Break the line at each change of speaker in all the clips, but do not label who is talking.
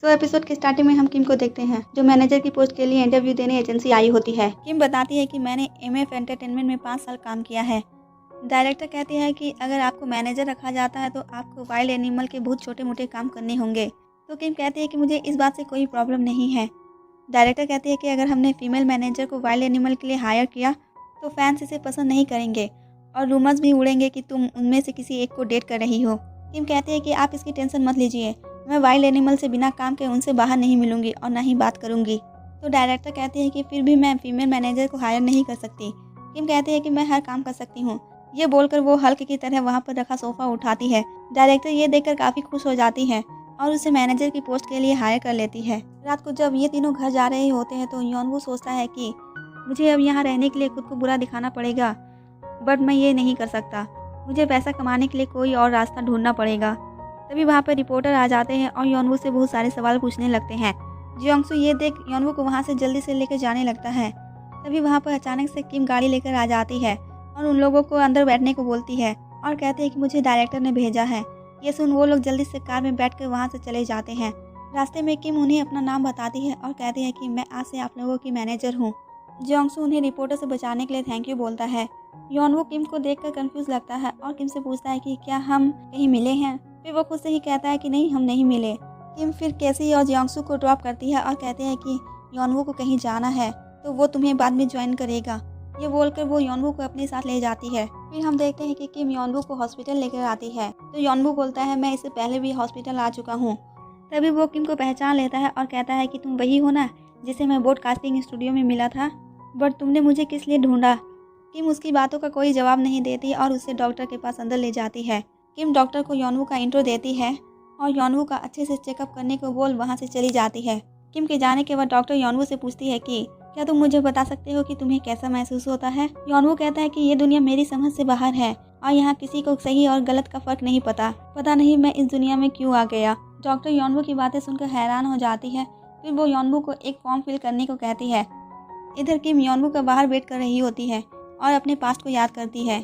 तो एपिसोड के स्टार्टिंग में हम किम को देखते हैं जो मैनेजर की पोस्ट के लिए इंटरव्यू देने एजेंसी आई होती है। किम बताती है कि मैंने एमएफ एंटरटेनमेंट में 5 साल काम किया है। डायरेक्टर कहती है कि अगर आपको मैनेजर रखा जाता है तो आपको वाइल्ड एनिमल के बहुत छोटे मोटे काम करने होंगे। तो किम कहती है कि मुझे इस बात से कोई प्रॉब्लम नहीं है। डायरेक्टर कहती है कि अगर हमने फीमेल मैनेजर को वाइल्ड एनिमल के लिए हायर किया तो फैंस इसे पसंद नहीं करेंगे और रूमर्स भी उड़ेंगे कि तुम उनमें से किसी एक को डेट कर रही हो। किम कहती है कि आप इसकी टेंशन मत लीजिए, मैं वाइल्ड एनिमल से बिना काम के उनसे बाहर नहीं मिलूंगी और ना ही बात करूंगी। तो डायरेक्टर कहती है कि फिर भी मैं फीमेल मैनेजर को हायर नहीं कर सकती। किम कहती है कि मैं हर काम कर सकती हूँ। ये बोलकर वो हल्क की तरह वहाँ पर रखा सोफा उठाती है। डायरेक्टर ये देखकर काफ़ी खुश हो जाती है और उसे मैनेजर की पोस्ट के लिए हायर कर लेती है। रात को जब ये तीनों घर जा रहे होते हैं तो योनवू सोचता है कि मुझे अब यहाँ रहने के लिए खुद को बुरा दिखाना पड़ेगा, बट मैं ये नहीं कर सकता। मुझे पैसा कमाने के लिए कोई और रास्ता ढूंढना पड़ेगा। तभी वहाँ पर रिपोर्टर आ जाते हैं और योनवू से बहुत सारे सवाल पूछने लगते हैं। जियोंगसू ये देख योनवू को वहाँ से जल्दी से लेकर जाने लगता है। तभी वहाँ पर अचानक से किम गाड़ी लेकर आ जाती है और उन लोगों को अंदर बैठने को बोलती है और कहते हैं कि मुझे डायरेक्टर ने भेजा है। ये सुन वो लोग जल्दी से कार में बैठकर वहाँ से चले जाते हैं। रास्ते में किम उन्हें अपना नाम बताती है और कहती है कि मैं आज से आप लोगों की मैनेजर हूँ। जियोंगसू उन्हें रिपोर्टर से बचाने के लिए थैंक यू बोलता है। योनवू किम को देखकर कंफ्यूज लगता है और किम से पूछता है कि क्या हम कहीं मिले हैं। फिर वो खुद से ही कहता है कि नहीं, हम नहीं मिले। किम फिर कैसी और जियोंगसू को ड्रॉप करती है और कहते हैं कि योनवू को कहीं जाना है तो वो तुम्हें बाद में ज्वाइन करेगा। ये बोलकर वो योनवू को अपने साथ ले जाती है। फिर हम देखते हैं कि किम योनवू को हॉस्पिटल लेकर आती है तो योनवू बोलता है मैं इससे पहले भी हॉस्पिटल आ चुका हूँ। तभी वो किम को पहचान लेता है और कहता है कि तुम वही हो ना जिसे मैं ब्रॉडकास्टिंग स्टूडियो में मिला था, बट तुमने मुझे किस लिए ढूंढा। किम उसकी बातों का कोई जवाब नहीं देती और उसे डॉक्टर के पास अंदर ले जाती है। किम डॉक्टर को योनवू का इंट्रो देती है और योनवू का अच्छे से चेकअप करने को बोल वहाँ से चली जाती है। किम के जाने के बाद डॉक्टर योनवू से पूछती है कि क्या तुम मुझे बता सकते हो कि तुम्हें कैसा महसूस होता है। योनवू कहता है कि ये दुनिया मेरी समझ से बाहर है और यहाँ किसी को सही और गलत का फर्क नहीं पता नहीं मैं इस दुनिया में क्यों आ गया। डॉक्टर योनवू की बातें सुनकर हैरान हो जाती है। फिर वो योनवू को एक फॉर्म फिल करने को कहती है। इधर किम योनवू का बाहर वेट कर रही होती है और अपने पास्ट को याद करती है।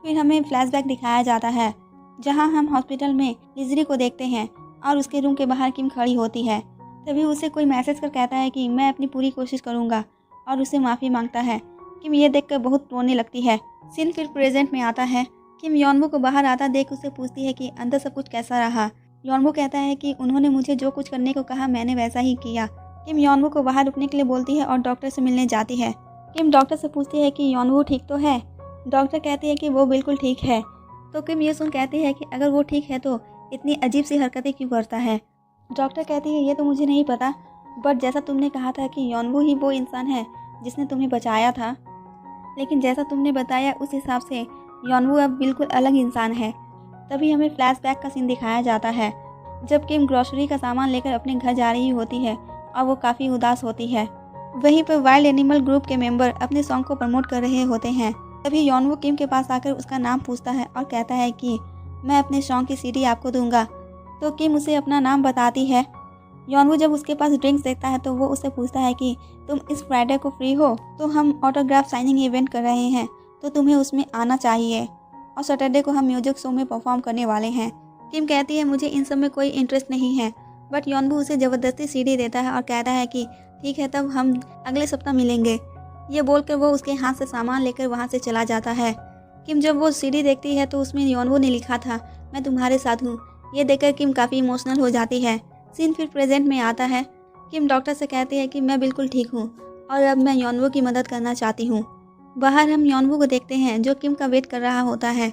फिर हमें फ्लैशबैक दिखाया जाता है जहां हम हॉस्पिटल में लिजरी को देखते हैं और उसके रूम के बाहर किम खड़ी होती है। तभी उसे कोई मैसेज कर कहता है कि मैं अपनी पूरी कोशिश करूंगा और उससे माफ़ी मांगता है। किम ये देखकर बहुत रोने लगती है। सीन फिर प्रेजेंट में आता है। किम योनवू को बाहर आता देख उससे पूछती है कि अंदर सब कुछ कैसा रहा। योनवू कहता है कि उन्होंने मुझे जो कुछ करने को कहा मैंने वैसा ही किया। किम योनवू को बाहर रुकने के लिए बोलती है और डॉक्टर से मिलने जाती है। किम डॉक्टर से पूछती है कि योनवू ठीक तो है। डॉक्टर कहती है कि वो बिल्कुल ठीक है। तो किम ये सुन कहती है कि अगर वो ठीक है तो इतनी अजीब सी हरकतें क्यों करता है। डॉक्टर कहती है ये तो मुझे नहीं पता, बट जैसा तुमने कहा था कि योनवू ही वो इंसान है जिसने तुम्हें बचाया था, लेकिन जैसा तुमने बताया उस हिसाब से योनवू अब बिल्कुल अलग इंसान है। तभी हमें फ्लैशबैक का सीन दिखाया जाता है जब किम ग्रोसरी का सामान लेकर अपने घर जा रही होती है और वो काफ़ी उदास होती है। वहीं पर वाइल्ड एनिमल ग्रुप के मेंबर अपने सॉन्ग को प्रमोट कर रहे होते हैं। तभी योनवू किम के पास आकर उसका नाम पूछता है और कहता है कि मैं अपने सॉन्ग की सीडी आपको दूंगा। तो किम उसे अपना नाम बताती है। योनवू जब उसके पास ड्रिंक्स देखता है तो वो उससे पूछता है कि तुम इस फ्राइडे को फ्री हो, तो हम ऑटोग्राफ साइनिंग इवेंट कर रहे हैं तो तुम्हें उसमें आना चाहिए, और सैटरडे को हम म्यूजिक शो में परफॉर्म करने वाले हैं। किम कहती है मुझे इन सब में कोई इंटरेस्ट नहीं है, बट योनवू उसे ज़बरदस्ती सीडी देता है और कहता है कि ठीक है तब हम अगले सप्ताह मिलेंगे। ये बोलकर वो उसके हाथ से सामान लेकर वहाँ से चला जाता है। किम जब वो सीडी देखती है तो उसमें योनवू ने लिखा था मैं तुम्हारे साथ हूँ। ये देखकर किम काफ़ी इमोशनल हो जाती है। सीन फिर प्रेजेंट में आता है। किम डॉक्टर से कहती है कि मैं बिल्कुल ठीक हूँ और अब मैं योनवू की मदद करना चाहती हूँ। बाहर हम योनवू को देखते हैं जो किम का वेट कर रहा होता है।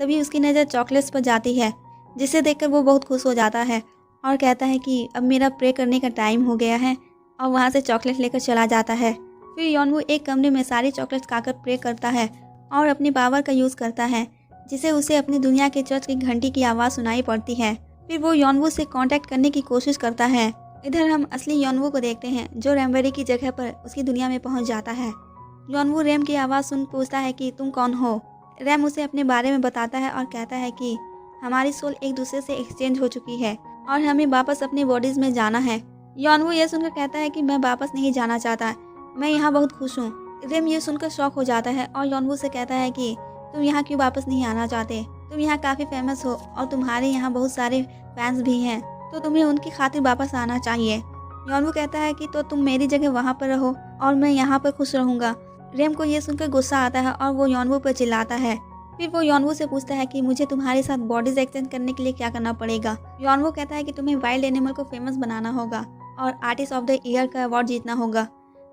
तभी उसकी नज़र चॉकलेट्स पर जाती है जिसे देखकर वो बहुत खुश हो जाता है और कहता है कि अब मेरा प्रे करने का टाइम हो गया है, और वहाँ से चॉकलेट लेकर चला जाता है। फिर योनवू एक कमरे में सारी चॉकलेट्स खाकर प्रे करता है और अपनी पावर का यूज़ करता है जिसे उसे अपनी दुनिया के चर्च की घंटी की आवाज़ सुनाई पड़ती है। फिर वो योनवू से कांटेक्ट करने की कोशिश करता है। इधर हम असली योनवू को देखते हैं जो रैमबेरी की जगह पर उसकी दुनिया में पहुंच जाता है। योनवू रैम की आवाज़ सुन पूछता है कि तुम कौन हो। रैम उसे अपने बारे में बताता है और कहता है कि हमारी सोल एक दूसरे से एक्सचेंज हो चुकी है और हमें वापस अपनी बॉडीज़ में जाना है। योनवू ये सुनकर कहता है कि मैं वापस नहीं जाना चाहता, मैं यहाँ बहुत खुश हूँ। रैम ये सुनकर शॉक हो जाता है और योनवू से कहता है कि तुम यहाँ क्यों वापस नहीं आना चाहते, तुम यहाँ काफ़ी फेमस हो और तुम्हारे यहाँ बहुत सारे फैंस भी हैं। तो तुम्हें उनकी खातिर वापस आना चाहिए। यॉनवू कहता है कि तो तुम मेरी जगह वहाँ पर रहो और मैं यहाँ पर खुश रहूँगा। रेम को ये सुनकर गुस्सा आता है और वो यॉनवू पर चिल्लाता है। फिर वो यॉनवू से पूछता है कि मुझे तुम्हारे साथ बॉडीज एक्सचेंज करने के लिए क्या करना पड़ेगा। यॉनवू कहता है कि तुम्हें वाइल्ड एनिमल को फेमस बनाना होगा और आर्टिस्ट ऑफ द ईयर का अवार्ड जीतना होगा,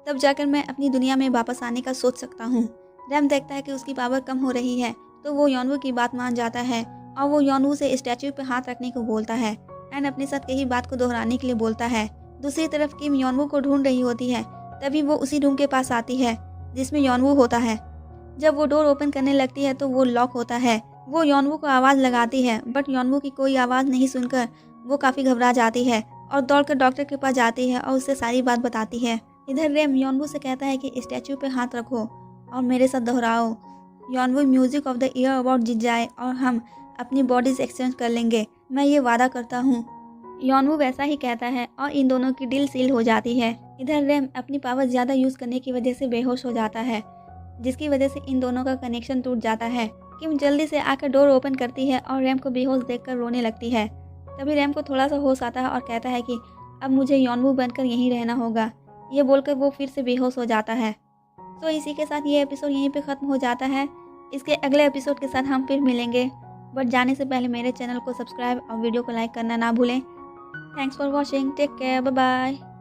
तब जाकर मैं अपनी दुनिया में वापस आने का सोच सकता हूँ। रैम देखता है कि उसकी पावर कम हो रही है, तो वो यॉनवू की बात मान जाता है और वो यॉनवू से स्टैचू पे हाथ रखने को बोलता है एंड अपने साथ कही बात को दोहराने के लिए बोलता है। दूसरी तरफ किम यॉनवू को ढूंढ रही होती है, तभी वो उसी रूम के पास आती है जिसमें यॉनवू होता है। जब वो डोर ओपन करने लगती है तो वो लॉक होता है। वो यॉनवू को आवाज़ लगाती है, बट यॉनवू की कोई आवाज़ नहीं सुनकर वो काफ़ी घबरा जाती है और दौड़कर डॉक्टर के पास जाती है और उससे सारी बात बताती है। इधर रेम यॉनवू से कहता है कि स्टैचू पे हाथ रखो और मेरे साथ दोहराओ। Yeonwoo music of the year award जीत जाए और हम अपनी बॉडीज एक्सचेंज कर लेंगे, मैं ये वादा करता हूँ। यॉनवू वैसा ही कहता है और इन दोनों की डील सील हो जाती है। इधर रेम अपनी पावर ज़्यादा यूज़ करने की वजह से बेहोश हो जाता है, जिसकी वजह से इन दोनों का कनेक्शन टूट जाता है। किम जल्दी से आकर डोर ओपन करती है और रैम को बेहोश देखकर रोने लगती है। तभी रैम को थोड़ा सा होश आता है और कहता है कि अब मुझे यॉनवू बनकर यहीं रहना होगा। ये बोलकर वो फिर से बेहोश हो जाता है। तो इसी के साथ ये एपिसोड यहीं पे ख़त्म हो जाता है। इसके अगले एपिसोड के साथ हम फिर मिलेंगे, बट जाने से पहले मेरे चैनल को सब्सक्राइब और वीडियो को लाइक करना ना भूलें। Thanks for watching, take care, bye bye.